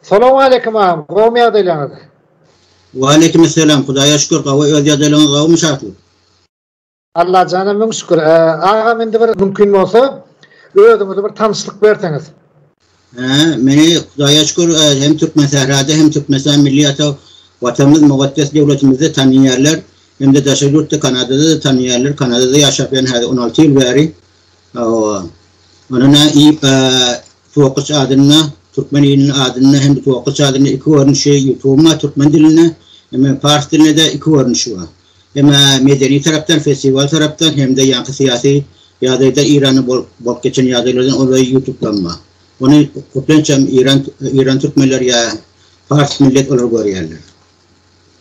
Selamun aleyküm ağam. Qawmy ýagdaýlaryňyz? Wa aleykümselam. Hudaýa şükür. Gawy öz ýagdaýlaryňyz gawmy şartly? Allah jana ming şükür. Ağam endi bir mümkin bolsa özüňize bir tanışlyk berseňiz. Meni Hudaýa şükür hem Türkmen sährada hem Türkmenistan milli ata watanymyz muqaddas döwletimizde tanýýarlar. Hem de daşaýurtda Kanadada da tanýýarlar. Kanadada ýaşaýan hadi 16 ýyl bäri. Onuna fokus adyna Türkmen ilinin adını hem de Tuğakıç adını iki görünüşü YouTube'ma Türkmen diline hem Fars diline de iki görünüşü var. Hem medeni taraftan, festival taraftan hem de yankı siyasi ya da İran'ı bol geçen yadaylardan olayı YouTube'dan var. Onu kutlanacağım İran Türkmenler ya Fars millet olur görüyorlar.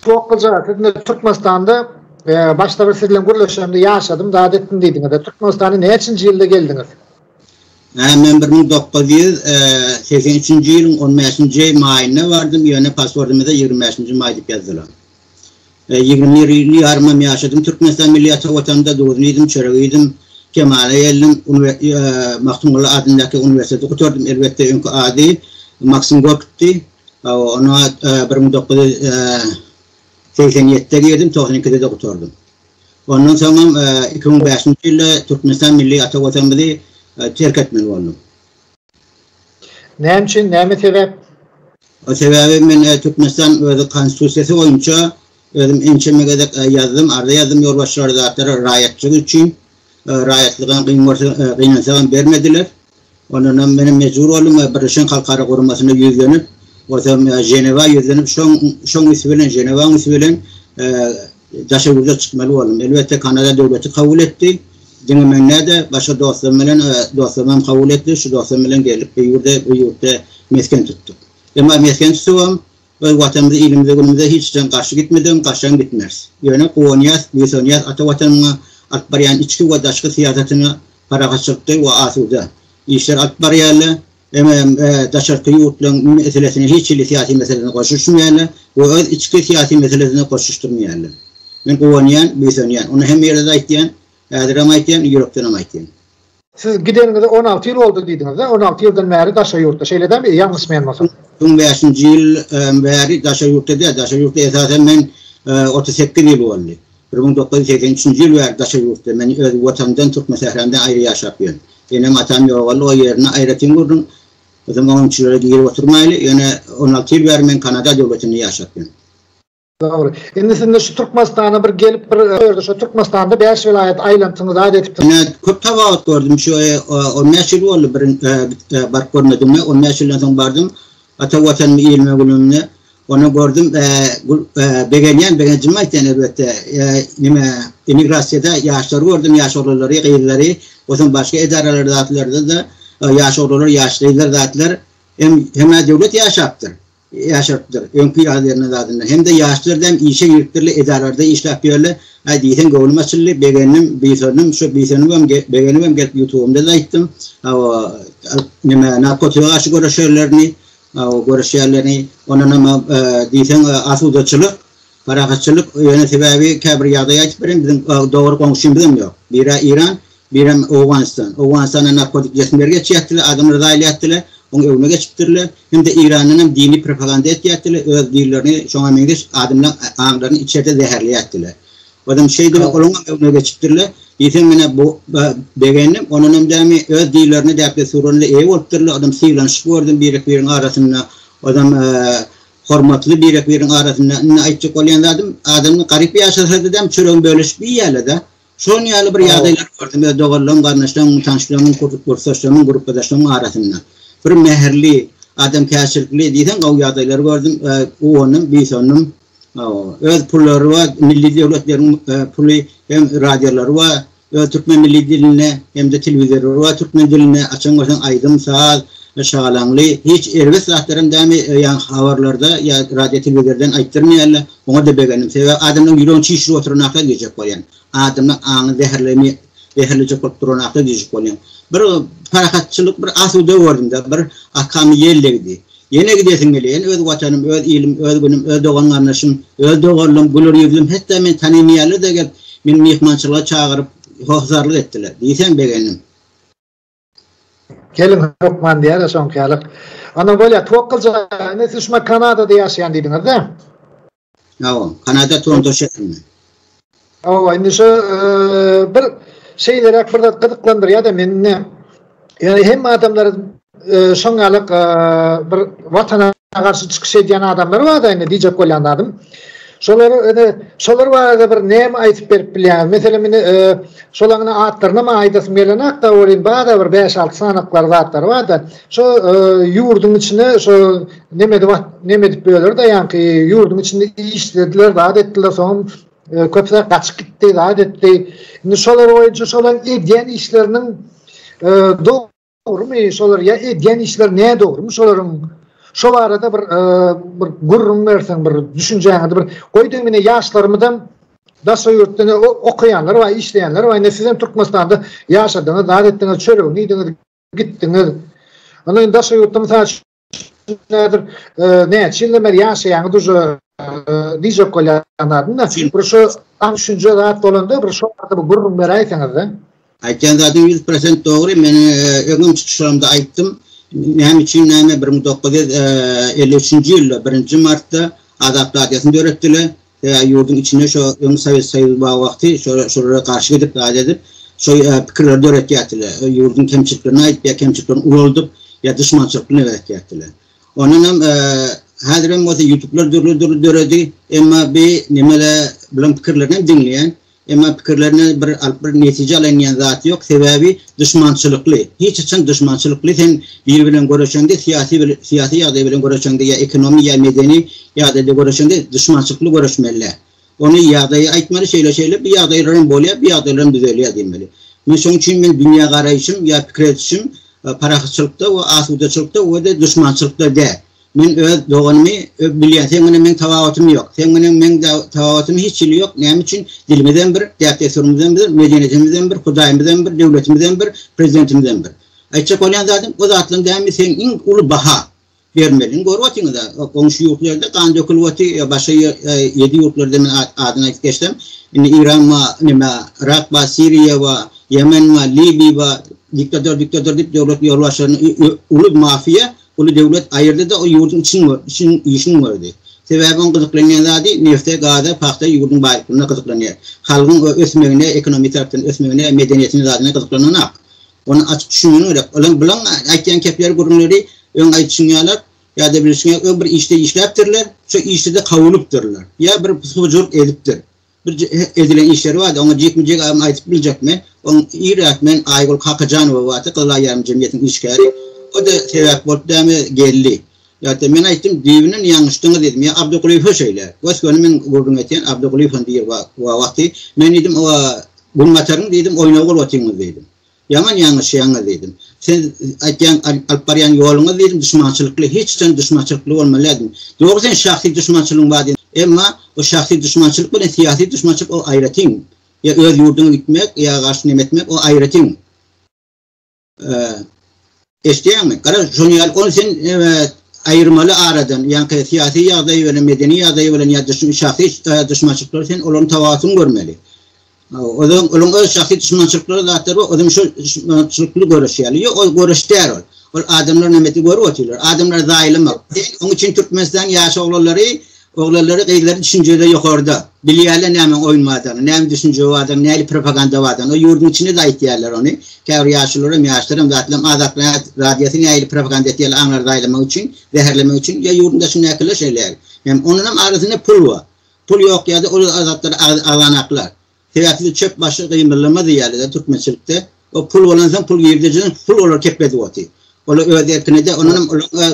Tuğakıc'a Türkmenistan'da başta bir sizle gürleşimde yaşadım, daha ettim deydiniz. Türkmenistan'a ne için yılda geldiniz? Ben 1983 yılın 15. mayına vardım. Yani pasportumda da 25. may dip yazdılar. 20 yıl yarımım yaşadım. Türkmenistan Milliyeti vatanında doğdum, çöreğiydim. Kemal'e geldim. Mahtumullah adındaki üniversitede okutordum. Elbette önkü adı Maxim Gork'ti. Ona 1987'de girdim. 92'de de okutordum. Ondan sonra 2005 yılda Türkmenistan Milliyeti vatanında terk etmeli oldum. Ne için, ne mi sebep? O sebebi ben Türkmenistan konstitusiyası boyunca ençemege yazdım. Arada yazdım yolbaşçıları zatları rayetçilik için. Rayetlığın kıynansağın vermediler. Ondan benim mecbur oldum. Birleşen Halkara Koruması'na yüzlenip Ceneva yüzlenip şon isvilen, Ceneva isvilen Daşavur'da çıkmalı oldum. Elbette Kanada devleti kabul etti. Dinlemenler de başka dostlarım kabul etti. Şu dostlarımla gelip bu yurtta mesken tuttuk. Ama mesken tutuyorum ve vatanımızda, ilimizde, günümüzde hiç karşı gitmedim, karşıdan gitmez. Yani Kuvanyas, Büyüsonyas, ata vatanına Akbariyan içki ve daşkı siyasetine para kaçırttı ve asuda. İşler Akbariyarla daşkı yurtların meselesine hiç siyasi meselesine koşuşturmayarlar ve öz içki siyasi meselesine koşuşturmayarlar. Ben Kuvanyan, Büyüsonyan. Onu hem yerde aytlayan, Adiramaytyan, Europe'dan amaytyan. Siz gideninize 16 yıl oldu dediniz. 16 yıldan beri Daşaýurtda. Şeylerden mi? Yanlış mı yanmasın? 15. yıl beri Daşaýurtda değil. Daşaýurtda esasen ben 38 yıl oldu. 1983 yıl beri Daşaýurtda. Ben öz vatandan Türkmen sähränden ayrı yaşapıyorum. Benim atam yoğalı o yerine ayrıtın kurdum. O zaman 13 yıllara geri oturmayla. Yani 16 yıl beri ben Kanada devletini yaşapıyorum. Doğru. Şimdi siz şu Türkmenistan'a bir gelip şu Türkmenistan'da 5 vilayet aylantınızı adet ettiniz. Yani köp tavaat gördüm. Şu 15 yıl oldu bark görmedim. 15 yıldan sonra bardım. Ata vatanımı ilme günümüne. Onu gördüm. Begenyen cemaatden elbette. İmigrasyada yaşları gördüm. Yaş oğulları, gayrileri. O zaman başka idareler dağıtlarda da yaş oğulları, yaşlılar dağıtlar. Hem devlet yaşaptır. Önkü yağlarına dağıtında. Hem de yaşlılardan işe yürüttürlü idarelerde iş yapıyorlar. Diyeten gavulma çıllı beğendim, beğendim gelip YouTube'umda da gittim. Narkotik aşı görüşürlerini, onun ama diyeten asudacılık, parakatçılık yöne sebebi kabir yağdaya açıp bizim doğru konuşumuzum yok. Biri İran, biri Afganistan. Afganistan'a narkotik cesimlerge çiğettiler, adamları dahil ettiler. Onu evine geçiptirler. Hem de İran'ın dini propaganda ettiler. Öz dillerini, şu an mengeç adımdan ağlarını içeride zehirli ettiler. O adam şey demek onun evine geçiptirler. Diysen bana bu beğendim. Onun hem öz dillerini de sorunlu ev oltturlar. Adam sıylanışık gördüm birin arasında. Adam hormatlı birin arasında. Ne ayıcık olayan adamın garip bir yaşasıdır dedim. Çürün bölüş bir yerle. Son yerli bir yadaylar gördüm. Doğrulan, kardeşlerim, tanışlarımın, kursdaşlarımın, grupdaşlarımın arasında. Bir meherli, adam kâşirlikli diysen o yadayları gördüm. Onun, Büyüson'un öz pulları var, milli devletlerin pulu hem radyoları var. Türkmen milli diline hem de televizyonları var. Türkmen diline açın başın aydım, sağ, şağlanlı. Hiç erbe saatlerim demi yani havarlarda ya radyo televizyonlardan ayıttırmayarlar. Ona da beğendim. Adamın yürüyün çişli oturunakta diyecek var yani. Adamın ağını zehirleyecek oturunakta diyecek var yani. Bir parakatçılık, bir asuda gördüm de, bir ahkamı yerleydi. Yine gidesin geliyor. Yani öz vatanım, öz ilim, öz günüm, öz doğan kardeşim, öz doğarlım, gülür yüzlüm. Hatta ben tanımayarlı da gelip, beni mihmançılığa çağırıp, hohzarlık ettiler. Diysen beğendim. Gelin Rokman diye son kalıp. Ana böyle Toqqılca ne düşme Kanada'da yaşayan dediniz değil mi? Tamam. Kanada Toronto şehrinde. O indi şu bir şeyler burada gıdıklandırıyor da meni. Yani hem adamlar şoňalyk bir watana garşy çykyş edýän adamlar var da indi diyecek bolan adam. Şolar var bir näme aýtyp berip bilýär. Meselem meni şolaryň atlaryna ma aýdasym gelenek da bolýan bada bir 5-6 sanaklar zatlar var da şu ýurdun içine şu nemedi böler da ýanky ýurdun içinde işlediler da adetdiler soň köpler kaçıp gitti da adetdi. Indi şolar boýunça şolaryň edýän işleriniň doğru mu? Şolar ya edýän işler näme doğru mu? Şolaryň şu arada bir gurrun versen bir düşünceňi bir goýdyň mene ýaşlarymdan daşa ýurtda okuyanlar we işleýänler we ne sizem Türkmenistan'da ýaşadyňyz, adetdiňiz, çöregiňiz, gitdiňiz. Ana daşa ýurtda nädir näçilmer ýaşaýan duja diýje kolyanlarynda bir şu düşünce rahat bolanda bir şu arada bir gurrun beräýseňiz de. Aytgan zaten 100% doğru. Men öňüm çykyşlarymda aýtdym. Näme üçin näme 1953-nji ýylda 1 martda adaptasiýasyny öğretdiler. Ýurdun içinde şu Sovet Soýuzy wagty şolara garşy gidip edip şu pikirleri öğretdiler. Ýurdun kemçiliklerini aýdyp, kemçiliklerini ululdup, ýa düşmançylykyny öğretdiler. Onuň hem häzirem bolsa YouTube'lar döredi, emma bir nimele bilen pikirlerini dinleyen, emma pikirlerini bir netije alanýan zat ýok. Sebebi düşmançylykly. Hiç için düşmançylykly sen bir bilen görüşende siyasi ýagdaý bilen görüşende ýa ekonomi ýa medeni ýagdaý görüşende düşmançylykly görüşmeli. Onu ýagdaýy aýtmaly şeýle bir ýagdaýlaryň bolýar, bir ýagdaýlaryň düzelýär diýmeli. Men şoň üçin men dünýä garaýşym ýa pikirçim parahatçylykda we asudaçylykda we düşmançylykda de. Men öz doğanymy bilýän, sen menen men tawawatym ýok. Sen menen men tawawatym hiç ýok. Näme üçin dilimizden bir, däpterimizden bir, medeniýetimizden bir, hudaýymyzdan bir, döwletimizden bir, prezidentimizden bir. Aýtjak bolýan zadyň o zatlaryň dämi sen iň uly baha bermeliň. Görýärsiňiz da, goňşy ýurtlarda kan dökülýär, başga 7 ýurtlarda men adyny aýtyp geçdim. Indi İran we nima, Irak we Siriýa we Yemen we Libiýa we diktator dip döwlet ýolbaşlaryny uly mafiýa ulu devlet ayırdı da o yurdun için işin vardı. Sebebin gıdıklanyan zadi nefte, gazda, paxta yurdun bayıklığına gıdıklanıyor. Halkın ösmegine, ekonomi taraftan ösmegine, medeniyetini zadine gıdıklanan onu açık düşünün öyle. Olan bulan aytyan kepler gurunları ön ayt düşünüyorlar ya da bir işte işleptirler, şu işte de kavuluptırlar. Ya bir sucuk ediptir. Bir edilen işleri vardı, ona cekmeyecek aytıp bilecek mi? Onun İrak'men aygol kakacan ve vatı kılay yarım cemiyetin işgari. O da sebep boldy geldi. Ýa-da men aýtdym diýibinin ýangyşdyňy dedim. Ya Abdulqulif şeýle. Göskönüm men gurgun etýän Abdulqulif diýip wagty men dedim o gulmataryň dedim oýnaw bolýardyňmy dedim. Yaman ýangyş dedim. Sen aýtýan alparyan ýoluňy dedim düşmançylykly, hiç sen düşmançylykly bolmaly dedim. Ýok sen şahsy düşmançylygyň bar dedim. Emma o şahsy düşmançylyk bilen siýasy düşmançylyk o aýratyň. Ya öz ýurduňa gitmek, ya garşy nemetmek o aýratyň. Eşdeýärmi? Gara şoňal onu sen aýyrmaly aradan, ýa-ni siyasi ýagdaý bilen medeni ýagdaý bilen ýa-da şahsy düşmançylyklar sen olaryň tawasyny görmeli. Olaryň öz şahsy düşmançylyklary zatlary odam şu düşmançylykly görüşýär. O görüşdär ol. Ol adamlar nämeti görýärler. Adamlar zaýlym. Onuň üçin Türkmenistan ýaşy oglary gaýlary düşünjede ýokarda. Bilýärler näme oýnmadan, näme düşünje bardan, näme propaganda bardan. O ýurdun içinde de aýtýarlar ony. Käbir ýaşylarym zatlym azatlyk radiýasyny näme propaganda etýärler anlar zaýlamak üçin, zäherlemek üçin ýa ýurdunda şu näkile şeyler. Hem onuň arasynda pul bar. Pul ýok ýa-da o azatlar alanaklar. Teýatda çöp başı gymylama diýerler Türkmençilikde. O pul bolansa pul ýerdejin, pul olar kepmedi wati. Olar öýdäkine de onuň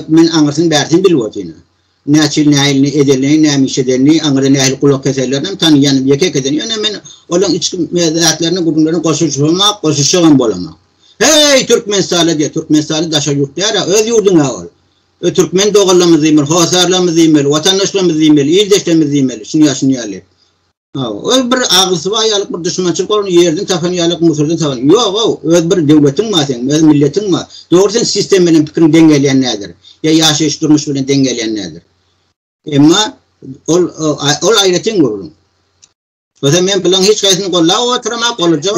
men aňyrsyn bärdin bilwatýyn. Näçil näilini edelini, näme işedelini, aňyra näil kulak keserlerden tanıyan ýekek eden. Ýöne men olaň içki medeniyetlerini, gurunlaryny goşuşýan bolamak. Hey Türkmenistanly diýe, Türkmenistanly daşa ýurtlar, öz ýurduňa ol. Türkmen dogallarymyz diýmel, hosarlarymyz diýmel, watandaşlarymyz diýmel, ýerdeşlerimiz diýmel, şuňa. O bir agysy we ýalyk bir düşmançylyk bolan ýerden tapan ýalyk musurdan tapan. Ýok, öz bir döwletiň ma sen, öz milletiň ma. Dogry sistem bilen pikirini dengelýän nädir? Ya ýaşaýyş durmuş bilen dengelýän nädir? Emma ol aýratyň gurulun. O zaman men bilen hiç gaýsyny gollaw oturmak bolajak.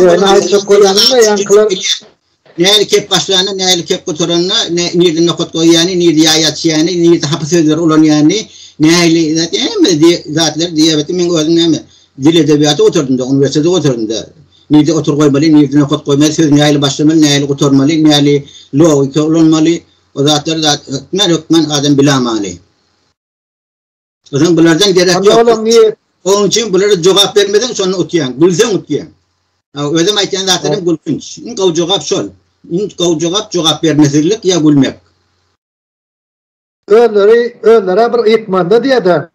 Neyli kep başlarına, neyli kep kotoranına, neyli nokot koyani, neyli yayat yani, neyli hapı sözler olan yani, neyli zatlar diyabeti men gördüm neymi. Dil edebiyatı oturdum da, üniversitede oturdum da. Neyli otur koymalı, neyli nokot koymalı, söz neyli başlamalı, neyli kotormalı, neyli logika olmalı. O zatları da hükmen adam bilamalı. O zaman bunlardan gerek yok. Onun için bunlara cevap vermeden sonra okuyan, gülsen okuyan. Özüm aytan zatlarım gülkünç. İnkav cevap şol. İnkav cevap vermesizlik ya gülmek. Öllere bir ikmanda diye de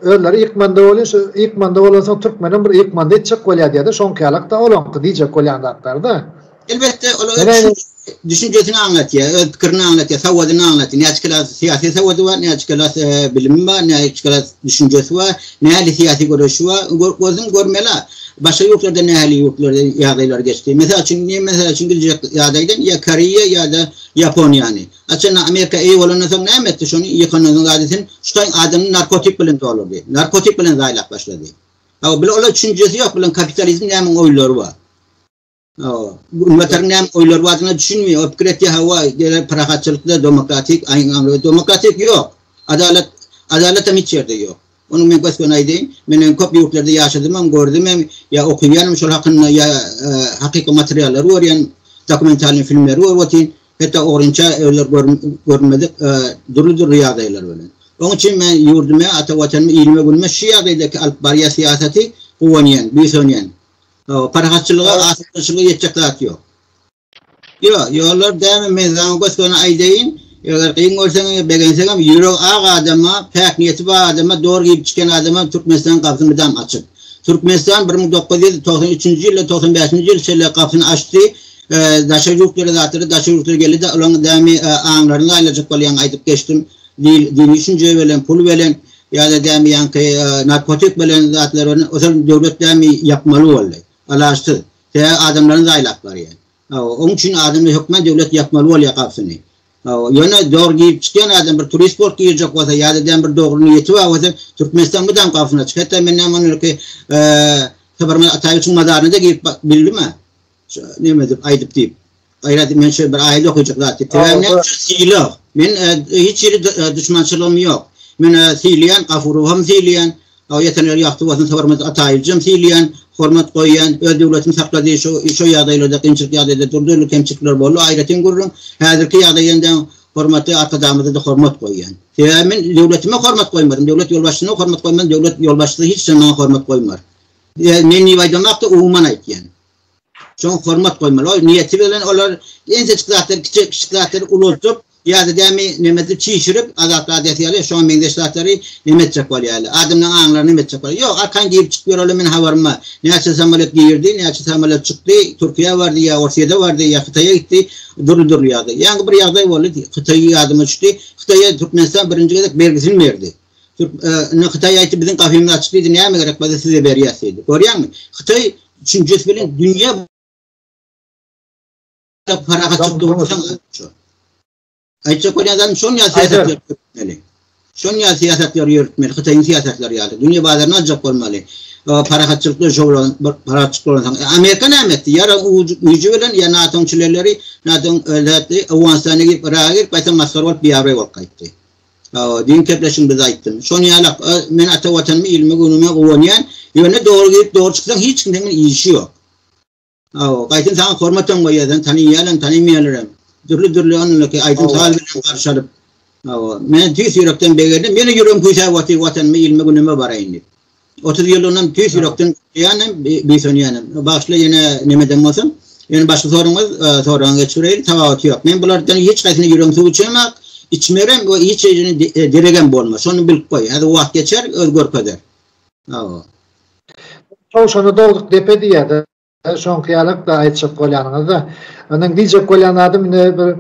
öllere ikmanda olursa Türkmenin bir ikmanda etçek kolya diye de son kıyalakta olan diyecek kolyan zatlarda. Elbette düşüncesini anlatıyor, fikrini anlatıyor, savadını anlatıyor. Ne açıklar siyasi savadı var, ne açıklar bilimi var, ne açıklar düşüncesi var, ne hali siyasi görüşü var. Gözüm görmeli. Başka yurtlarda ne hali yurtlarda yağdaylar geçti. Mesela çünkü yağdaydan ya Koriya ya da Japonya yani. Açıkçası Amerika iyi olanı sonra ne emetti şunu yıkanın adetini. Şu adamın narkotik bilen doğru bir. Narkotik bilen zaylak başladı. Ama böyle olan düşüncesi yok. Bilen kapitalizm nemin oyları var. Ümmetlerin nemin oyları var adına düşünmüyor. O fikret hava parakatçılıkta demokratik yok. Adalet hiç yerde yok. Onun men başka neydi? Men kop yurtlarda yaşadım, gördüm ya okuyanım şu hakkında ya hakiki materyaller var yani dokumental filmler var hatta oranca öyle görmedik durulur riyadaylar böyle. Onun için ben yurduma ata vatanımı ilme gülme şiadaki alpbariya siyaseti kuvveniyen, büyüsönyen. Parakatçılığa, asılçılığa yetecekler yok. Yollar devam mezan başka aydeyin eğer kıyın olsanız beğenseniz yürü adama, pek niyeti var adama, doğru gibi çıkan adama Türkmenistan kapısını bir daha açıp. Türkmenistan 1993 yıl, 95 yıl şöyle kapısını açtı. Daşayıkları zatları, daşayıkları geldi de olan devamı ağlarını aylacak olayan aydıp geçtim. Dini düşünce veren, pul veren ya da devamı yankı narkotik veren zatları o zaman devlet devamı yapmalı oldu. Alaştı. Adamların da aylaklar yani. Onun için adamla hükmen devlet yapmalı oluyor kapısını. Yani doğru giyip çıkan adam bir turist port giyecek olsa ya da bir doğru niyeti var olsa Türkmenistan mıdan kapısına çıkıyor. Hatta ben ne manıyor ki Sabarma Atayuç'un madarını da giyip bildi mi? Ne dedim aydıp deyip. Ayrıca ben şöyle bir aile okuyacak zaten. Ben silah. Ben hiç yeri düşmançılığım yok. Ben siliyen, afuruhum siliyen. Yetenleri yaktı olsun Sabarma Atayuç'um siliyen. Hormat koyan, öz devletin sakladığı şu yağdayla kınçık yağdayla durduğu kemçikler bolu ayrıca görürüm. Hazırki yağdayından hormatı arkadamızda da hormat koyan. Ben devletime hormat koymadım. Devlet yolbaşçısına hormat koymadım. Devlet yolbaşçısı hiç zaman hormat koymar. Ne nivaydamak da uğuman ait yani. Şu hormat koymalı. Niyeti bilen onlar en küçük zatları ulutup ya da demi nemeti çiğşirip azatlı adetiyeli şu an mendeşlatları nemet çakvalı yani. Adımdan ağınlar nemet çakvalı. Yok arkan giyip çıkıyor öyle men havarma. Ne açı samalet giyirdi, ne açı samalet çıktı. Türkiye vardı ya Orsiye'de vardı ya Kıtay'a gitti. Duru yağdı. Yani bir yağday oldu. Kıtay'ı yardıma çıktı. Kıtay'a Türkmenistan birinci kadar belgesini verdi. Kıtay'a ait bizim kafemde açıklıydı. Neye mi gerek? Bazı size veriyasıydı. Görüyor musun? Kıtay çünkü bilen dünya para kaçırdı. Ayça Konya'dan son ya siyasetler yürütmeli. Son ya siyasetler yürütmeli. Kıtayın siyasetleri yani. Dünya bazarına alacak olmalı. Para kaçırıklı şovlan, para kaçırıklı olan. Amerika ne emetti? Yarın uyucu veren ya NATO'nun çileleri, NATO'nun öğretli, Afganistan'a girip, Irak'a girip, baytan maskar olup bir yavru olup kayıttı. Din kepleşim bize aittim. Son yalak, men ata vatanımı, ilmi, günümü, kuvveniyen, yöne doğru girip doğru çıksan hiç kimsenin işi yok. Kayıtın sana hormatan koyuyordan, tanımayalım. Dürlü onunla ki aydın sağlıkla karşılayıp ben tüys yürekten beğendim. Beni yürüyorum kuysa vatanımı ilmi günüme barayın. 30 yılından tüys yürekten yani bir son yani. Başla yine nemeden olsun. Yani başka sorun geçirelim. Tavavat yok. Ben bunlardan hiç kaysını yürüyorum su içemek. İçmerim ve hiç şeyini diregen olmaz. Onu bilip koy. Hadi vakit geçer özgür kadar. Çoğuşunu doğduk depedi ya da son kıyalık da aytçık kolyanınızda. Onun diyecek kolyanladım ne bir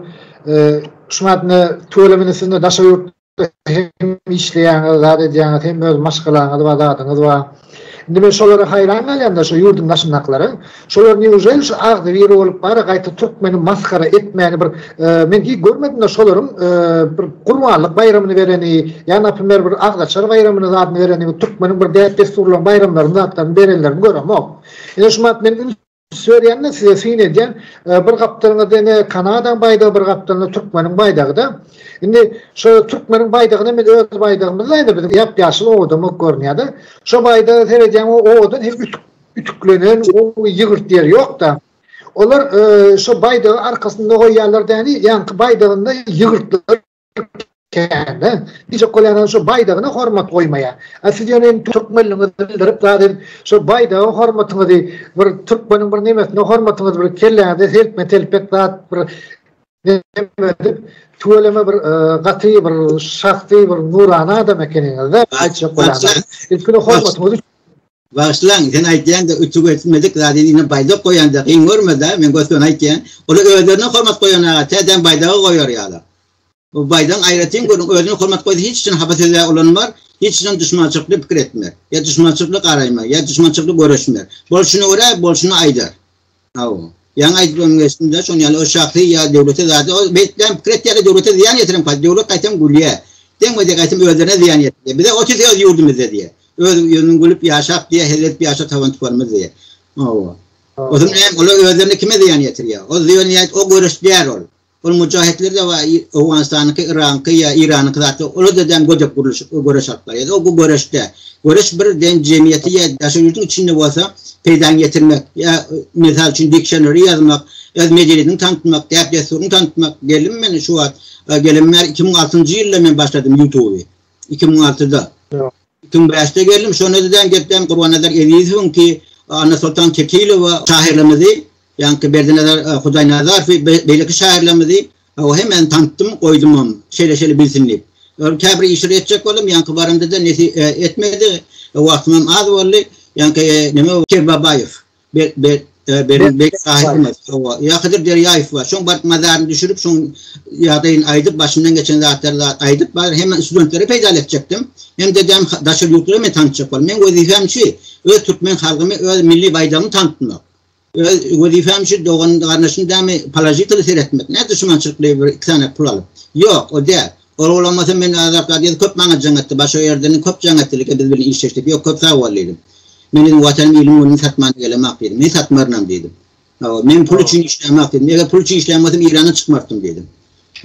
şumatını tuğulamını daşa yurtta hem işleyen, zat edeceğiniz hem öz maşkılarınız var, zatınız var. Nime şolara hayran kalyan şu yurdun naşınakları. Şolar ne güzel şu ağzı veri olup bari gayta Türkmeni maskara etmeyeni bir men ki görmedim de şolarım bir kurbanlık bayramını vereni yani apimler bir ağdaçar bayramını zatını vereni Türkmenin bir değer desturlan bayramlarını zatlarını verenlerini görem o. Yine şumat men söýýände size fin edýän bir gapdalyňyz ene Kanadadan baýdagy bir gapdalyny Türkmeniň baýdagy da. Indi şo Türkmeniň baýdagyny men öz baýdagymyz aýda bir ýap-ýaşyl odam görnýärdi. Şo baýdagy seredýän o odam hep ütüklenen o ýygyrtýar ýok da. Olar şo baýdagy arkasynda goýýarlar däni, ýanky baýdagynda ýygyrtdylar. Hiç kollanan şu baydağına hormat koymaya. Asidiyenin Türkmenliğini bildirip zaten şu baydağı hormatını di bir Türkmenin bir nimetine hormatını bir kellerde telpet zat bir nimet tuvaleme bir qatı bir şahsi bir nurana adam ekeninde açık kollanan. İlkini hormatını Başlan sen aytýan da ütüp etmedik zaten ine bayda koýanda ýyň görmedi men gösteren aytýan. Olar özlerine hormat koýanaga täden baydağı goýar ýalar. O baydan aýratyn görüň özüne hormat goýdy hiç için habasede olanlar hiç için düşmançykly pikir etmer. Ya düşmançykly garaýma, ya düşmançykly görüşmer. Bolşuny görä, bolşuny aýdar. Hawa. Ýa aýdym geçinde şoň ýaly o şahsy ya döwlete zady o betden pikir etýär döwlete ziýan ýetiren pa döwlet gaýtam gulýa. Deňmede gaýtam özlerine ziýan ýetdi. Bize 30 ýyl ýurdumyz diýe. Öz ýönüň gülüp ýaşap diýe, helep ýaşap tawan tutarmyz diýe. Hawa. O zaman olar özlerine kime ziýan ýetirýär? O ziýan ýet o görüşdýär ol. O mücahitler de var Afganistan'daki, İran'daki ya İran'daki zaten onu da dem göcek görüş atlar. Ya o bu görüşte. Görüş bir den cemiyeti ya yaşayışın içinde olsa peydan getirmek ya misal için dictionary yazmak ya medyayı tanıtmak, depresyonu tanıtmak gelim ben şu an gelimler 2006 yılda ben başladım YouTube'u. 2006'da. 2005'te geldim. Sonra neden gittim Kurbanlar Elizun ki Ana Sultan Kekilova şahirlerimizi yani Berdineler Huday Nazar ve belki şairlerimizi o hemen tanıttım koydum şeyle bilsinler. Kabri işleri edecek oldum yani varımda da nesi etmedi. Vaktimim az oldu. Yani neme Kerbabayev benim sahibimiz. Ya Kadir Deryayev var. Son bark mazarını düşürüp son yadayın aydıp başından geçen zatları aydıp hemen studentleri peyda edecektim. Hem de dem daşır yurtları mı tanıtacak oldum. Ben vazifem şey öz Türkmen halkımı öz milli bayrağımı tanıtmak. Vazifem şey doğanın kardeşini demi palajitleri seyretmek. Ne düşmançılıklı bir iki tane pul alıp. Yok o değil. Olamazsa ben azaplar diye köp bana cennetti. Başka yerden köp cennettilik biz birini işleştik. Yok köp sağ olaydım. Benim vatanım ilmini satmana gelemek dedim. Ne satmarnam dedim. Ben pul için işlemek dedim. Eğer pul için işlemedim İran'a çıkmardım dedim.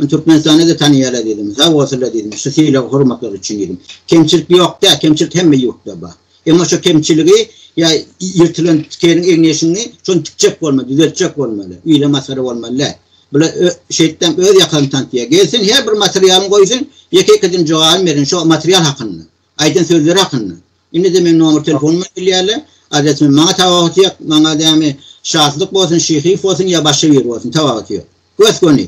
Ben Türkmenistan'ı da tanıyala dedim. Sağ olsunlar dedim. Sesiyle hurmaklar için dedim. Kemçilik yok da, kemçilik hem yok da bak. Ama şu kemçiliği ya yırtılan tükerin eğneşini şunu tıkacak olmalı, düzeltecek olmalı. İyle masarı olmalı. Böyle şeyden öz yakalım tanıtıya gelsin, her bir materyalını koysun, yeke kadın cevabını verin, şu materyal hakkında, aydın sözleri hakkında. Şimdi de benim numara telefonumu ilgili, adresimi bana tavak yok, bana demi şahslık olsun, şehif olsun ya başka bir olsun, tavak yok. Göz konu.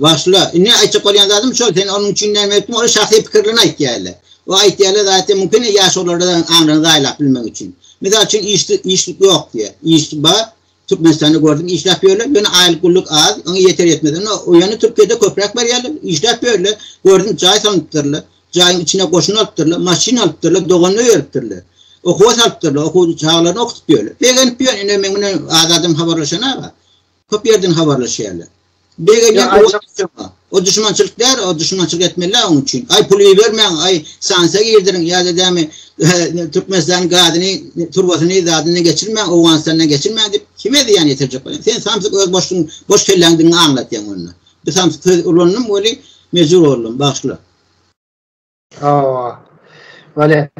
Başla, ne açık olayan zaten şu, senin onun içinden mevcut mu, o şahsi fikirlerine ihtiyarlı. O ihtiyarlı zaten mümkün yaş olardan anlarını dahilat bilmek için. Mesela için işlik yok diye, işlik var. Türkmenistan'ı gördüm, işlep böyle, ben aylık az, onu yeter yetmedi. O yani Türkiye'de köprek var yani, işlep böyle, gördüm çay sanıttırlı, çayın içine koşun alıttırlı, maşin alıttırlı, doğanlı öğrettirli, okul alıttırlı, okul çağlarını okutuyor. Beğen piyon, benim azadım haberleşene var, köp yerden haberleşiyorlar. Beğen o düşmançılık der, o düşmançılık etmeliler onun için. Ay pulu vermeyin, ay sansa girdirin, ya da demi Türkmenistan'ın gadını, turbasını, zadını geçirmeyin, Afganistan'dan geçirmeyin deyip kime diyen yetirecek olayım? Sen Samsık öz boş kellendiğini anlat yani onunla. Bir Samsık olanım öyle mecbur oldum, başla. Böyle,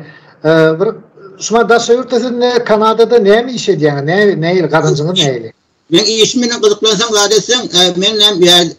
şuna da söylüyorsun, Kanada'da ne mi iş ediyorsun, ne kadıncının neyle? Ben işimle kızıklansam gadetsen, ben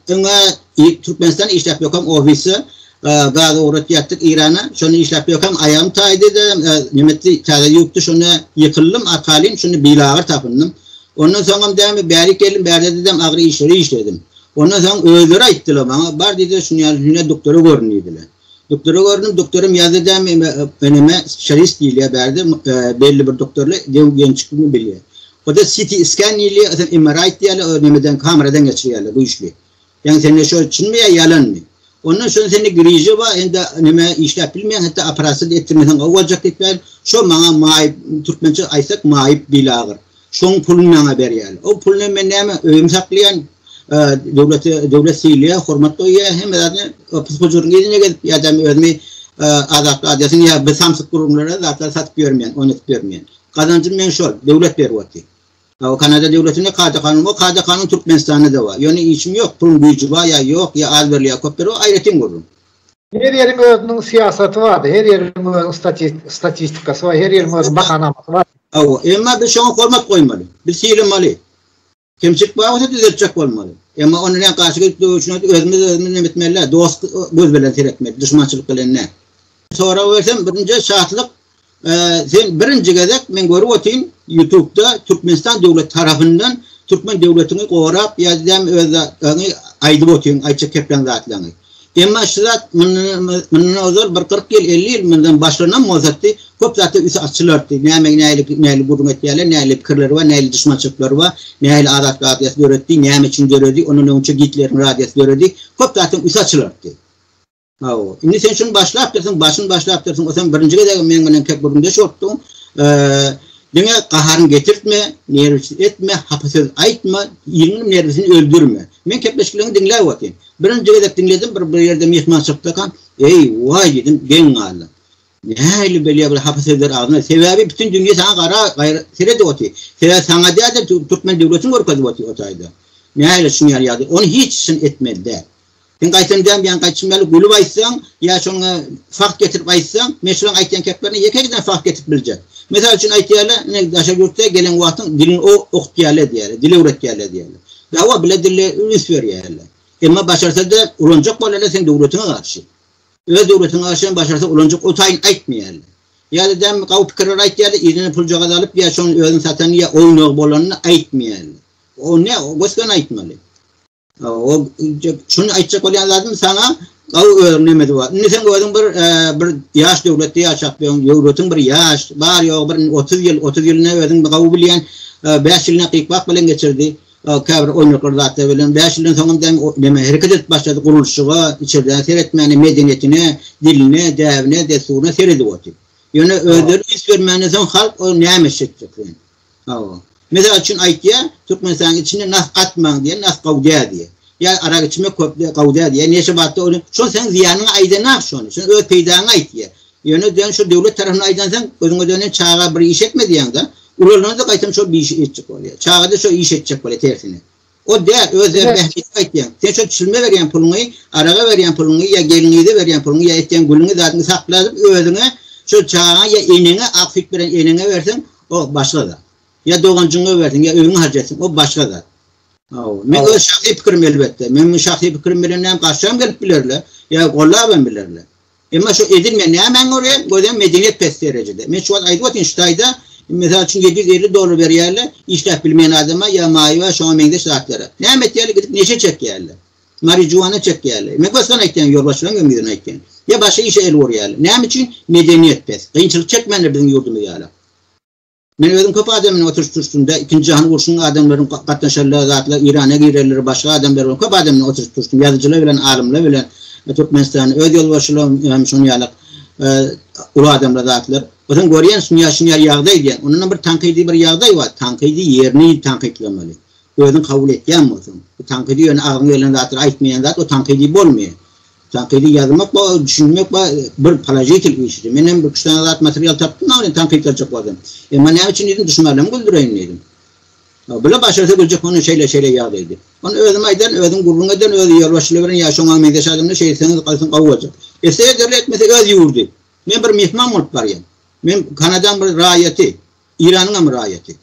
Türkmenistan'ı işlep yokum ofisi, gazı uğrat yattık İran'a, şunu işlep yokum, ayağım taydı dedim, nimetli taydı yoktu, şunu yıkıldım, arkalayım, şunu bilağır tapındım. Ondan sonra dedim, beri geldim, beri dedim, ağrı işleri işledim. Ondan sonra öldüre aittiler bana, bar dedi, şunu yazı, doktoru görünüydüler. Doktoru gördüm, doktorum yazı dedim, önüme şerist değil ya berdi, belli bir doktorla, gençliğimi biliyor. O da CT scan ile MRI diye önümden kameradan geçiriyorlar bu işli. Yani senin şu Çin mi ya yalan mı? Ondan sonra senin girişi var, hem de neme işlep bilmeyen hatta operasyon ettirmeden olacak dediler. Şu bana maip Türkmençe aysak maip bilağır. Şun pulun bana veriyor. O pulun ben neme öyüm saklayan devlet siliye hürmet koyuyor. Hem de psikolojinin yerine gelip ya da ödemi azaplı adresin ya bir Samsung kurumlara zaten satıp görmeyen, onu görmeyen. Kazancım ben şu devlet veriyor. O Kanada devletinde KD kanunu, o KD kanunu Türkmenistan'da da var. Yani işim yok, pulun gücü var ya yok, ya az verili ya kopları, o ayrıtın görürüm. Her yerin özünün siyasatı vardı, her yerin özünün statistikası var, her yerin özünün bakanaması var. Ama bir şuna format koymalı, bir sıyırmalı. Kimçik bağımızı düzeltecek olmalı. Ama onun en karşı özümüz ne bitmeliler, dost göz belen seyretmeli, düşmançılık belen ne. Sonra versem birinci şartlık, sen birinci gezek ben görüp otayım YouTube'da Türkmenistan devlet tarafından Türkmen devletini korap yazdım özü aydıp otayım, ayçak keplen zatlarını. Ama şu zat bunun özür bir 40 yıl 50 yıl bundan başlanan mozattı. Köp zaten üstü açılırdı. Neyli gurmet yerler, neyli fikirleri var, neyli düşmançılıkları var, neyli adat radiyası öğretti, neyli için öğretti, onun için Hitler'in radiyası öğretti. Köp zaten üstü açılırdı. Şimdi sen şunu başlayıp başlayıp o zaman birinci de ben kep bugünde şorttum. Dünya kaharını getirtme, nervisi etme, hapısız aytma, yirinin nervisini öldürme. Ben kepleşkilerini dinler vakit. Birinci de dinledim, bir yerde mihman çıktıkan, vay dedim, gen aldım. Neyli böyle hapısızlar ağzına, sebebi bütün dünya sana kara sirede oti. Sebebi sana de Türkmen devletinin orkazı oti otaydı. Neyli şunu yarıyadı, onu hiç için etmedi de. Sen kaçsam diyem, bir an kaçsam gülüp aytsan, ya şuna fark getirip aytsan, meşrulan aytyan keplerini yekekten fark getirip bilecek. Mesela için aytiyarlar, aşağı yurtta gelen vaktin dilini okutiyarlar diyorlar, dili üretiyarlar diyorlar. Dava bile dili üns veriyorlar. Ama başarsa da ulancak olaylar sen devletine karşı. Öyle devletine karşı başarsa ulancak otayın aytmıyorlar. Ya da dem kavu fikirler aytiyarlar, irini pulcağa alıp ya şunun özün satan ya oyunu bolanını aytmıyorlar. O ne? O gözken aytmalı. O şunu aytacak olan lazım sana kavu öğrenemedi var. Ne sen gördün bir yaş devlette yaşap devletin bir yaş var yok bir 30 yıl ne verdin kavu bilen 5 yılına kıyık bilen geçirdi. Kabir oynaklar zaten bilen 5 yılın sonunda hareket et başladı kuruluşuna içeriden seyretmeni medeniyetine, diline, devine, desuruna seyredi otu. Yani öldürü iş vermeni son halk o neymiş çekecek. Mesela için aytiya Türkmenistan'ın içine nas atman diye, nas kavdiya diye. Ya ara içime kavdiya diye. Neyse baktı onu. Şu sen ziyanını aydanak şunu. Sen öyle peydanı aytiya. Yani dön şu devlet tarafına aydan sen gözüne dönen çağa bir iş etmedi yanında. Ularına da kaytan şu bir iş edecek oluyor. Çağa da şu iş edecek oluyor tersine. O değer özel behmet aytiyan. Sen şu çilme veriyen pulunu, araga veriyen pulunu, ya gelini de veriyen pulunu, ya etken gülünü zaten saklayıp özüne şu çağa ya enine, akfik bilen enine versen o başladı. Ya doğancını verdin ya övünü harcarsın o başka da. Ben o şahsi fikrim elbette. Ben şahsi fikrim bilenlerim karşılam gelip bilirler. Ya kolla ben bilirler. Ama şu edilmeyen ne hemen oraya gözden medeniyet pes derecede. Ben şu an aydıvatın şutayda mesela için $750 veriyorlar. İşlep bilmeyen adama ya maiva şu an mengde şartlara. Ne hemet yerler gidip neşe çek yerler. Marijuana çek yerler. Mekostan ayken yol başından gömüyorsun ayken. Ya başka işe el vuruyorlar. Ne hemet için medeniyet pes. Kıyınçılık çekmeyenler bizim yurdumu yerler. Ben özüm köp adamın oturtuştuğunda ikinci Cihan Kurşun'un adamların katlaşarları zatlar, İran'a girerleri başka adamların köp adamın oturtuştuğunda yazıcılar bilen, alimler bilen Türkmenistan'ı öz yol başlığı şunu yalık ulu adamlar zatlar. O zaman görüyen şunyar yağday diyen, onun bir tankidi bir yağday var. Tankidi yerini tankidlamalı. Özün kabul etken mi o zaman? Bu tankidi yönü ağın gelen zatlar aytmayan zat o tankidi olmuyor. Tankidi yazmak bu, düşünmek bu bir palajikil iştir. Benim bir kuştan zat materyal taptım ama tankidi yapacak oldum. Ama ne için dedim düşmanlarımı güldüreyim dedim. Böyle başarısı gülecek onun şeyle yağdaydı. Onu özüm aydan, özüm gururun aydan, özüm yolbaşılı verin ya şuna meydeş adamla şeyseniz kalsın kavacak. Seye devlet mesela öz yurdu. Ben bir mihman olup var yani. Ben Kanada'nın bir raiyeti, İran'ın bir raiyeti.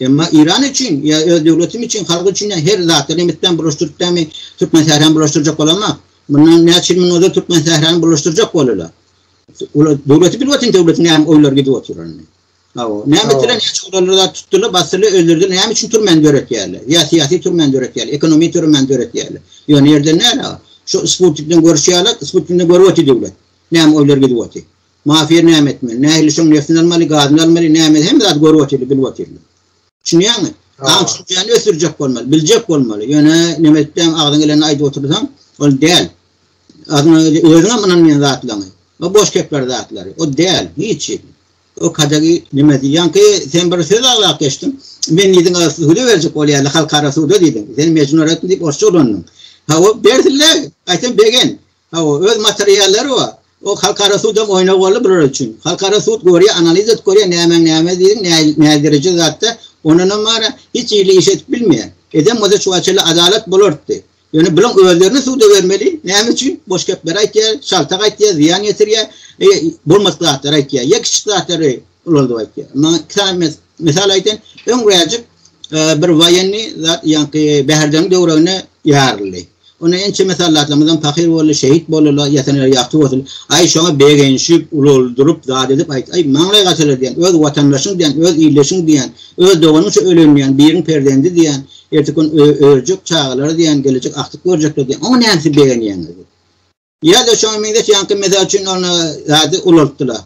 Ama İran için, ya devletim için, halkı için her zatları emitten buluştururken mi Türkmen sehranı buluşturacak olamak. Bunun ne açılımın o da Türkmen sehranı buluşturacak olurlar. Devleti bilmetin devletine hem oylar gidiyor oturuyor. Ne mesela ne çoğularla tuttular, basılı öldürdüler. Ne için Türkmen öğretiyorlar? Ya siyasi Türkmen öğretiyorlar, ekonomi Türkmen öğretiyorlar. Ya nerede ne ala? Şu Sputnik'ten görüşüyorlar, Sputnik'ten görüyorlar devlet. Ne hem oylar gidiyor oturuyor. Mafya ne hem etmeli, ne hilişon nefsini almalı, gazını almalı, ne hem etmeli, hem de görüyorlar, biliyorlar. Şimdi yani, yani ösürecek olmalı, bilecek olmalı. Yani nimetten ağzına gelen ayda oturursam, o değil. Ağzına özüne mınanmayan zatlarını. O boş kepler zatları. O değil, hiç. O kadar demedi. Yankı sen bir söz alarak geçtin. Ben nidin suda verecek oluyor. Halk arası da dedim. Sen mecnun öğretim deyip hoşça olunun. O derdiler. Ayten begen. O öz materyalleri var. O halk arası da oynak oldu bunlar için. Halk arası görüyor, analiz et görüyor. Ne hemen dedim. Ne derece zaten Onun ama hiç iyili iş etip bilmeyen. Edem o da çuvaçalı adalet bulurdu. Yani bilen öğlerini suda vermeli. Ne için? Boş kepler aytiya, şaltak aytiya, ziyan getiriya, bulmaslı ahtar aytiya. Ya küçük ahtarı oldu aytiya. Ama mesela ayten ön rayacık bir vayenni yani beherden devranı yarlı. Ona ençe mesallatlarımızdan fakir oldu, şehit oldu, yetenler yaktı oldu. Ay şuna beğenşip, ululdurup, zat edip, ay manlaya katılır diyen, öz vatandaşın diyen, öz iyleşin diyen, öz doğanın şu ölümleyen, birin perdendi diyen, ertekon örcük çağları diyen, gelecek aktık görecekler diyen, ama neyse beğeniyenler. Ya da şuna meydeş yankı mesela için onu zaten ululttular.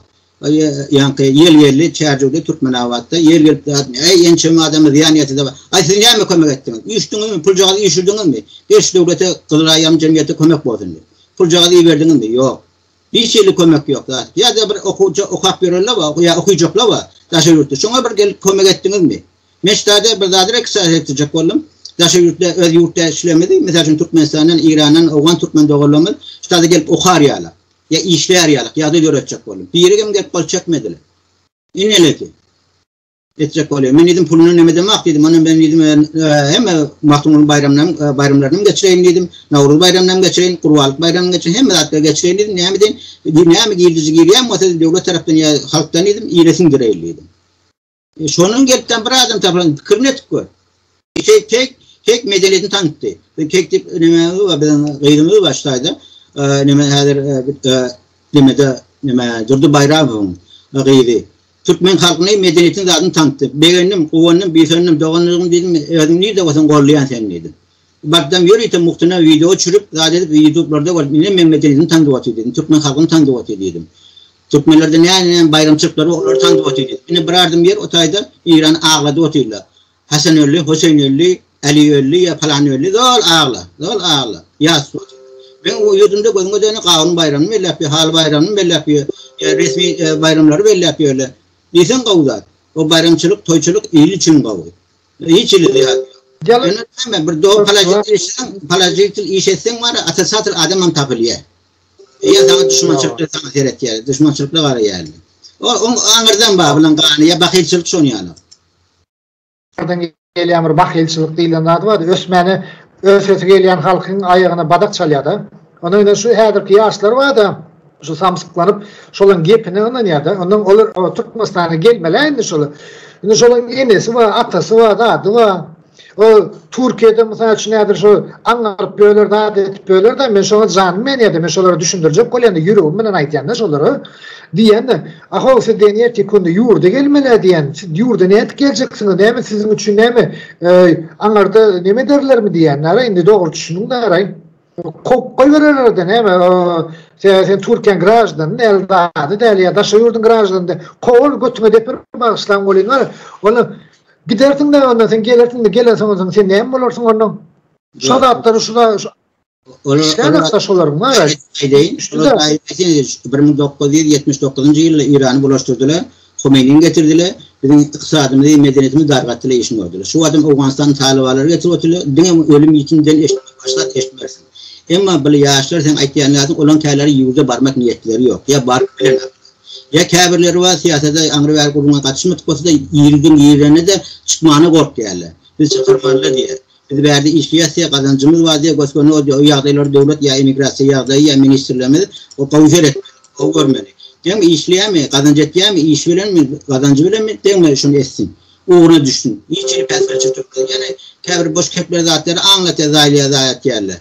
Yankı yerli çercevde Türkmen avatta yerli ay ençe adamı ziyaniyeti de var. Ay siz niye mi kömek ettiniz? İştiniz mi? Pulcağızı işirdiniz mi? Geç devlete Kızılayam cemiyeti kömek bozdunuz. Pulcağızı iyi verdiniz mi? Yok. Bir şeyli kömek yok zaten. Ya da bir okuyup verirler var ya okuyacaklar var. Taşı yurtta. Şuna bir gelip kömek ettiniz mi? Meştade bir daha direkt kısa edecek oğlum. Taşı yurtta işlemedi. Mesela Türkmenistan'dan, İran'dan, Afgan Türkmen doğrulamız. İşte gelip okar yağlar. Ya işler yalık ya da öğretecek oğlum. Bir yere gelip kol çekmediler. İnele ki. Edecek oğlum. Ben dedim pulunu ne demek dedim. Onun ben dedim hem Mahtum'un bayramlarını geçireyim dedim. Navruz bayramlarını geçireyim. Kurbalık bayramlarını geçireyim. Hem de geçireyim dedim. Ne mi girdici gireyim. O da devlet taraftan ya halktan dedim. İyilesin direğim dedim. Şunun gelipten bir adam tabi kırnet koy. Tek medeniyetin tanıttı. Tek tip gıydımız başlaydı. Durdu bayramın gıydı. Türkmen halkının medeniyetin adını tanıttı. Beğendim, kuvvenim, büyüsenim, doğanlığım dedim. Ödüm de vasan gorlayan sen dedim. Baktan yürüyte muhtına video çürüp zaten edip YouTube'larda var. Yine medeniyetin tanıdıvatı dedim. Türkmen halkının tanıdıvatı dedim. Türkmenlerde ne bayramçılıkları onları tanıdıvatı dedim. Yine bırardım yer otayda İran ağladı otuyla. Hasan öllü, Hüseyin öllü, Ali öllü ya falan öllü. Dol ağla. Yas otuyla. Ben o yurdumda gördüm ödeni kanun bayramını belli yapıyor, hal bayramını belli yapıyor, resmi bayramları belli yapıyor öyle. Diysen kavuzat. O bayramçılık, toyçuluk iyili için kavuyor. Hiç iyili değil. Ben bir doğu palacılık iş etsen var, atasatır adamım tapılıyor. Ya sana düşmançılıkla sana seyret yani, düşmançılıkla var yani. O anırdan bağlılan kanı ya bakilçılık son yani. Oradan gelen bir bakilçılık değil adı var. Osmanlı öfeti gelen halkın ayağına badak çalyadı. Onun şu hadirki yaşlar var da şu samsıklanıp şolun gepini onun ya onun olur Türkmenistan'a gelmelendi şolu. Şimdi şolun enesi var, atası var da adı var. O Türkiye'de mesela nedir şu anlarıp böyler de adet böyler de ben şunu zanmen ya da ben şoları düşündürecek kolyanda yürüyorum ben aytayan da şoları diyen de aha o siz deniyet ki kundu yurda gelmeli diyen yurda ne et geleceksiniz değil mi sizin için değil mi anlarda ne mi derler mi diyenler indi doğru düşünün de arayın koy verirler de ne mi sen Türkiye grajdan ne elde adı değil ya da şu yurdun grajdan da kol götüme depir bağışlan olun var onu gidersin de ondan sen gelirsin de gelersin ondan sen ne mi olursun ondan? Şurada atları şurada işler aksaşolarım var. 1979 yılında İran'ı bulaştırdılar. Khomeini'ni getirdiler. Bizim iktisadımızı, medeniyetimizi dargattılar, işini gördüler. Şu adam Afganistan talibaları getirdiler. Dünya ölüm içinden başlat eşitmersin. Ama böyle yaşlar sen aytiyan lazım olan kayları yurda barmak niyetleri yok. Ya barmak bilen ya kabirleri var siyasete Angrever kuruluna katışmadık olsa da yerine de çıkmağına kork diyorlar. Biz çıkarmanlı diye. Biz verdi işliyatsa kazancımız var diye gösterine o yağdayları devlet ya emigrasyon yağdayı ya ministerlemedi. O kavuşer etmedi. O görmedi. Değil mi? İşleyen mi? Kazancı etkiyen mi? İş bilen mi? Kazancı bilen mi? Değil mi? Şunu etsin. Uğruna düşsün. Hiçbir pesler çıktık. Yani kabir boş kepler zatları anlatıyor zahiliye zahiyat yerler.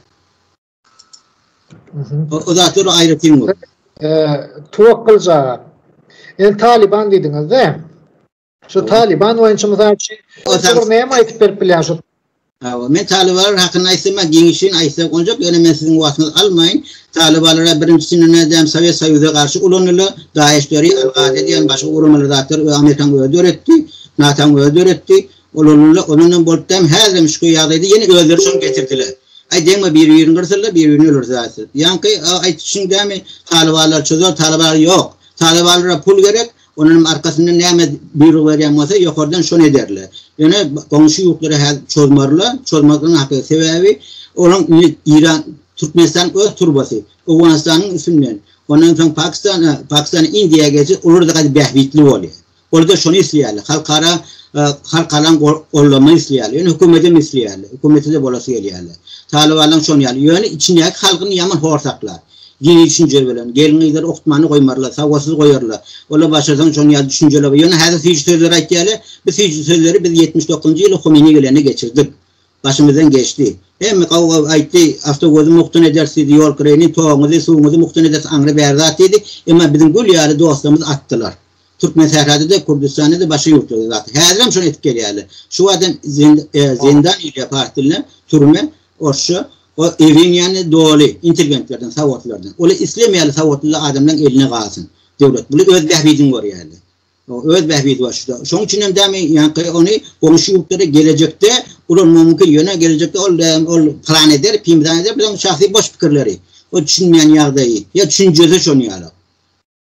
O zatları ayrı film olur. Tuvakkılca yani Taliban dediniz de şu Taliban oyunçumuza açı o neye mi ayıp verip şu men Talibanlar hakkında istemem genişin ayıp olacak yani ben sizin vasfınızı almayın Talibanlara birincisinin neden Sovyet Sovyet'e karşı ulunlu DAEŞ'leri Al-Qaide diyen başka uğramalı zatları Amerikan öldüretti NATO öldüretti onunla bolttem her demiş ki yağdaydı yeni öldürüşüm getirdiler. Ay deme bir yerini kırsalar bir yerini ölür zaten. Yani ay şimdi mi Talibanlar çözüyor Talibanlar yok. Talibanlara pul gerek onun arkasında ne buyruğu veren masa yok oradan şunu ederler. Yani komşu yurtları çözmarlar hakkı sebebi onun İran Türkmenistan öz turbası. Afganistan'ın üstünden. Ondan sonra Pakistan India'ya geçip orada da behbitli oluyor. Orada şunu istiyorlar. Halkara halkalan orlama isleýärler. Yani hökümete isleýärler. Hökümete de bolası gelýärler. Talibanlar şonu ýaly. Yani içindäki halkyny ýaman horsaklar. Dini düşünce bilen, gelin okutmanı koymarlar, savgasız koyarlar. Ola başlasan şonu ýaly düşünjeler. Yani häzir fiýiş sözleri aýtýarlar. Bu fiýiş sözleri biz 79-njy ýyly Khomeini gelene geçirdik. Başımızdan geçti. Hem kavga aýtdy, avtogözü muhtan edersi diýor kireni, toğuňyzy, suwuňyzy muhtan edersi aňry berdat dedi. Emma bizim gül ýaly dostlarymyz atdylar. Türkmen Sahradyda, Kurdistan'da başy ýurtda zat. Häzir hem şonu etip gelýärler. Şu adam zindan ile partiler, türme, orşu, o evin yani doğalı, intelligentlerden, savvatlardan. Ola İslamiýaly savvatly adamdan eline galsyn. Döwlet bunu öz behbidin var yani. O öz behbidi var şurada. Şoň üçin hem däme ýa-ni onu gomuşy ýurtlara gelecekde, ular mümkin ýöne gelecekde ol plan eder, plan eder, bilen şahsy boş pikirleri. O düşünmeýän ýagdaýy, ýa düşünjesi şonu ýaly.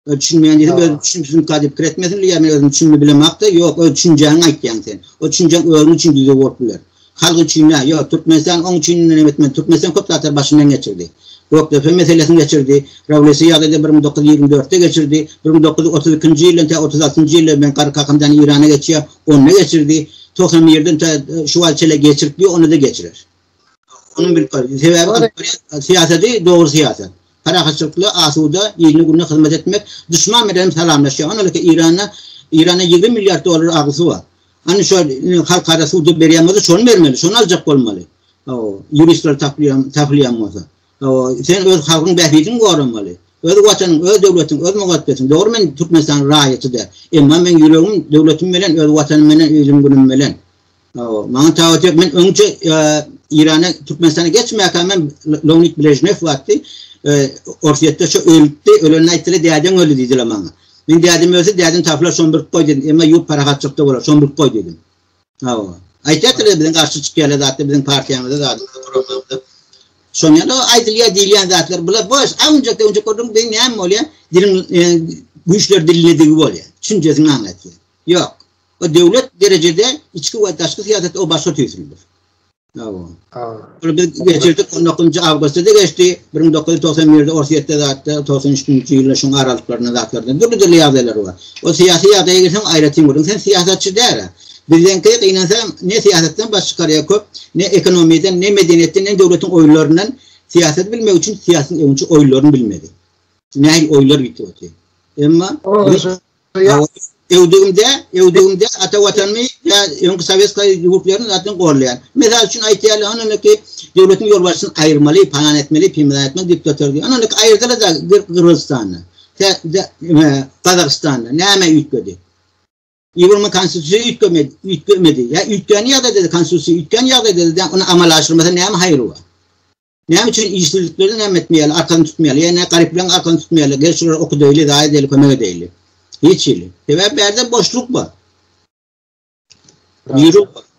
O düşünmeýän diýip öz düşünjesini kadip kiretmesin, ýa-ni özüň düşünme bilemekde, ýok, o düşünjeni aýtýan sen. O düşünjen özüň üçin düze bolupdylar. Halk üçin ýa, Türkmenistan oň üçin nämetmen, Türkmenistan köp zatlar başyndan geçirdi. Göktepe meselesini geçirdi. Revolüsiýa ýagdaýda 1924'te geçirdi. 1932-nji ýyl ta 36-njy ýyl men Karakakymdan İrana geçýär, onu geçirdi. 91'den ta şuwalçele geçirdi, onu da geçirer. Onun bir sebebi siyaseti doğru siyaset. Parahatçılıkla asuda ýylyny gününe hyzmat etmek, düşman bilen salamlaşýar. Onlara ki İran'a 20 milyar dolar agysy var. Hani şu halk arası da berýärmedi, şonu bermeli, şonu aljak bolmaly. Juristler tapliýanmasa. Sen öz halkyň behbidini görmeli. Öz watanyň, öz döwletiň, öz mugatbetin. Dogry men Türkmenistan raýaty der. Emma men ýüregim döwletim bilen, öz watanym bilen, özüm günüm bilen. Maňa tawatýak men öňçe İrana, Türkmenistana geçmäkä men Leonid Brejnev wagty Orsiýetde şu öldü, ölenini aýtdylar, däden öldü diýdiler maňa. Men dädim ölse, dädim taplar şonu bir goý dedim. Emma ýup parahatçykda bolar, şonu bir goý dedim. Aýtdylar bilen garşy çykýarlar zatda bizning partiýamyzda zatda programda. Şonyada aýdylýar diýilýän zatlar bular boş. Ancak gördüm ben näme bolýar? Dilim güýçler dilledigi bolýar. Düşünjesini anlatýar. Ýok. O döwlet derejede içki we taşky siýasat o başa tüýsüldir. Biz geçirdik 19 Awgustda geçti. 1991'de Orsiýetde zatda 93-nji ýylyň şoň aralyklaryna zatlardan dürli ýagdaýlar bar. O siýasy ýagdaýa gelsem aýratyn görüň. Sen siýasatçy däre. Bizden ki inansam ne siyasetten baş çıkarıyor köp, ne ekonomiden, ne medeniyetten, ne devletin oylarından siyaset bilmek için siyasetin önce oylarını bilmedi. Ne oylar gitti o diye. Ama evduğumda ata vatanımı ya Yonku Sovyetska yurtlarını zaten korlayan. Mesela için aytiyalı onun ki devletin yolbaşını ayırmalı, panan etmeli, pimdan etmeli, diktatör diyor. Onun ki ayırdılar da Kırgızistan'la, Kazakistan'la, ne hemen yükledi. Yılmaz konstitüsiyonu yüklemedi. Ya yükleni ya dedi konstitüsiyonu yükleni ya dedi. Onu amalaştırmasa ne ama hayır var. Ne için işsizliklerden hem etmeyelim, arkanı tutmayalım. Yani gariplerin arkanı tutmayalım. Gerçekten okudu öyle, daha değil, kömek değil. Hiç öyle. Sebep yerde boşluk var.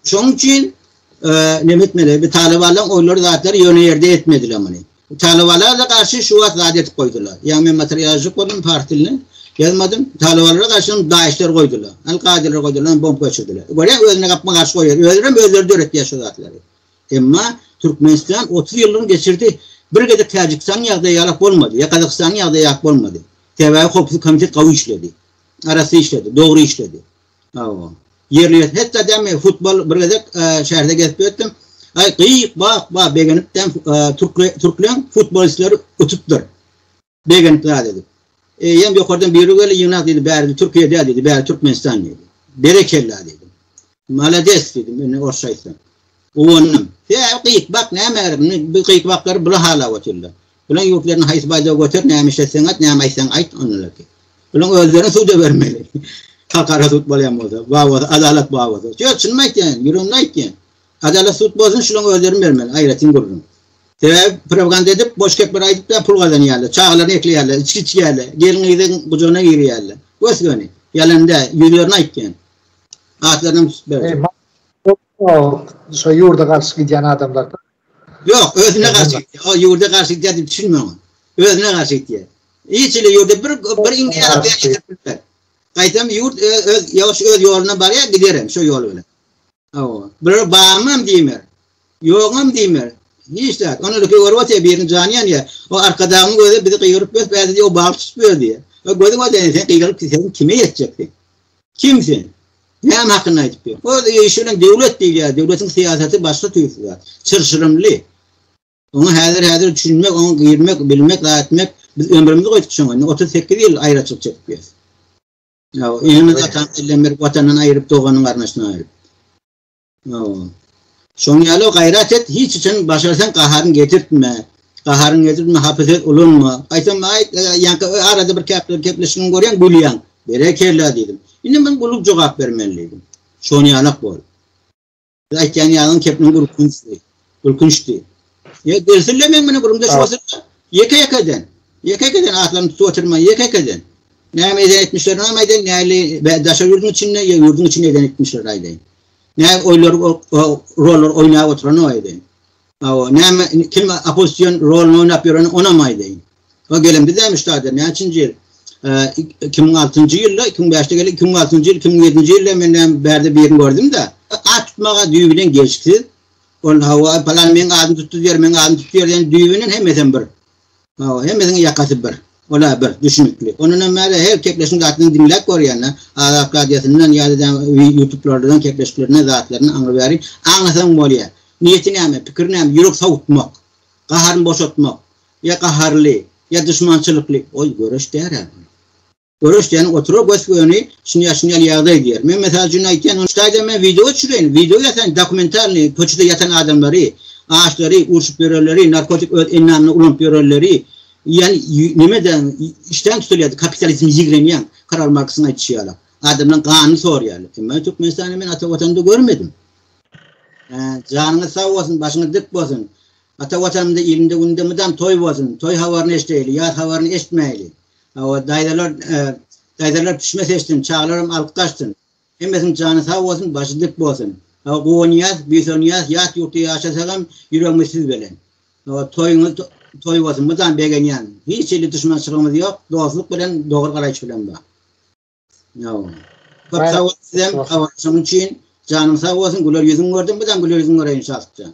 Şunun için ne etmeli? Bir Talibanların oyları zaten yöne yerde etmediler ama. Talibanlara da karşı şu vaat adet koydular. Yani ben materyalcı koydum partiline. Yazmadım. Talibanlara karşı DAEŞ'ler koydular. Al-Kadir'ler koydular. Bomb kaçırdılar. Böyle özüne kapma karşı koyuyor. Özleri de öğretti yaşlı zatları. Ama Türkmenistan 30 yılını geçirdi. Bir gece Tacikistan yağda yarak olmadı. Ya Kazakistan yağda yarak olmadı. Tevahi komitet kavu işledi. Arası işledi. Doğru işledi. Yerli hatta demi futbol bir gece şehirde gezip ettim. Ay kıyık bak beğenipten Türklerin futbolistleri utuptur. Beğenipler dedi. Yem yukarıdan biri böyle yınak dedi. Beri Türkiye'de dedi. Beri Türkmenistan dedi. Berekella dedim. Malades dedim. Ben orşaysam. Oğlum. Ya kıyık bak ne meğerim. Bir kıyık bakları bula hala götürürler. Bulan yurtlarını haysbazda götür. Ne yemişlersen at. Ne yemişsen ait onunla ki. Bulan özlerine suda vermeli. Halkara futbol yapmadı. Bağladı. Adalet bağladı. Yok çınmayken. Yürümleyken. Adalet futbolun şulan özlerini vermeli. Ayretin kururum. Propaganda edip boş kekber ayıp da pul kazanıyorlar. Çağlarını ekliyorlar. İçki yerler. Gelin gidin kucağına giriyorlar. Göz gönü. Yanında yüzlerine ayıkken. Ağaçlarını böyle. Şu yurda karşı gidiyen adamlar. Yok, özüne karşı gidiyor. O yurda karşı gidiyor diye düşünmüyorum. Özüne karşı gidiyor. İyiçili yurda bir İngiliz arabaya getirdiler. Kaytam yurt öz yoluna baraya giderim. Şu yol öyle. Bir bağımım diyeyim. Yoğum diyeyim. İşte onu da görüyorsa birini caniyen ya. O arkadaşımı gördü bizi kıyırıp böyle diye o bağım tutuyor diye. O gördüm o dedi sen kıyırıp sen kime yeteceksin? Kimsin? Ne hakkını aytıp. O işinin devlet değil ya. Devletin siyaseti başka tüyüsü var. Çırşırımlı. Onu hazır düşünmek, onu girmek, bilmek, etmek. Biz ömrümüzü koyduk şuna. 38 yıl ayrıçlık çekip. Ya, elimiz atan, ellemir, vatandan ayırıp, doğanın karnasına ayırıp. Şoňaly gayrat et, hiç için başarsan qaharın getirtme. Qaharın getirtme, hapis et, ulunma. Aýsam, arada bir kepleşigini görýän gülýän. Berekerler dedim. Indi ben gulup jogap bermeliydim. Şoňalyk bol. Aýtýan ýalyň kepini gurkunçdy. Ya dersilemen meni burumda şoýsa, yekeden atlarını tutup oturma, yekeden. Näme eden etmişler, näme eden näli daşa yurdun içinde, yurdun içinde eden etmişler aýdaýyn. Ne oylar roller oynayıp oturan o aydı. Ne kim opozisyon rol oynayıp yoran ona mı aydı? O gelimde demiş zaten. Ne 2006 yılda, 2005'te geldi, 2006 yıl, 2007 yılda ben berde bir yerini gördüm de at tutmağa düğünden geçti. Onun hava falan men adım tuttu diyor, men adım tutuyor yani düğünün hemeden bir. Hemeden yakası bir. Ola bir düşünmekli. Onunla beri her kepleşin zatını dinlek koruyanlar. Arap radyasından ya da YouTube'lardan kepleşkilerine zatlarını anlayıverin. Anlasam oluyor. Niyeti neyme, fikir neyme, yürek savutmak. Kaharını boşaltmak. Ya kaharlı, ya düşmançılıklı. Oy görüş der abi. Görüş yani oturup göstereni şinyal yağda ediyor. Ben mesela Cüneyt'ten onuştayda ben video çüreyim. Video yatan dokumentarlı, köçüde yatan adamları, ağaçları, urşup yörörleri, narkotik enlanlı ulan yörörleri, yani nemeden işten tutuluyordu kapitalizm yigrenyen Karl Marx'ın aytışıyla. Adamdan kanunu soruyor. Ben çok mesela ben ata vatanında görmedim. Canını sağ olsun, başını dik olsun. Ata vatanında ilinde günde müdam toy olsun. Toy havarını eşteyli, yaz havarını eştmeyli. O daydarlar pişme seçtin, çağlarım alktaştın. Hemesin canı sağ olsun, başı dik olsun. Kuğun yaz, büyüsün yaz, yat yurtu yaşasakam yüreğimi siz belen. Toy olsun, mıdan begen yan. Hiç eli düşmançılığımız yok, dostluk bilen, doğru karayış bilen var. Çok sağ olsun, için canım sağ olsun, güler yüzün gördüm, mıdan güler yüzün göreyim şahsıca.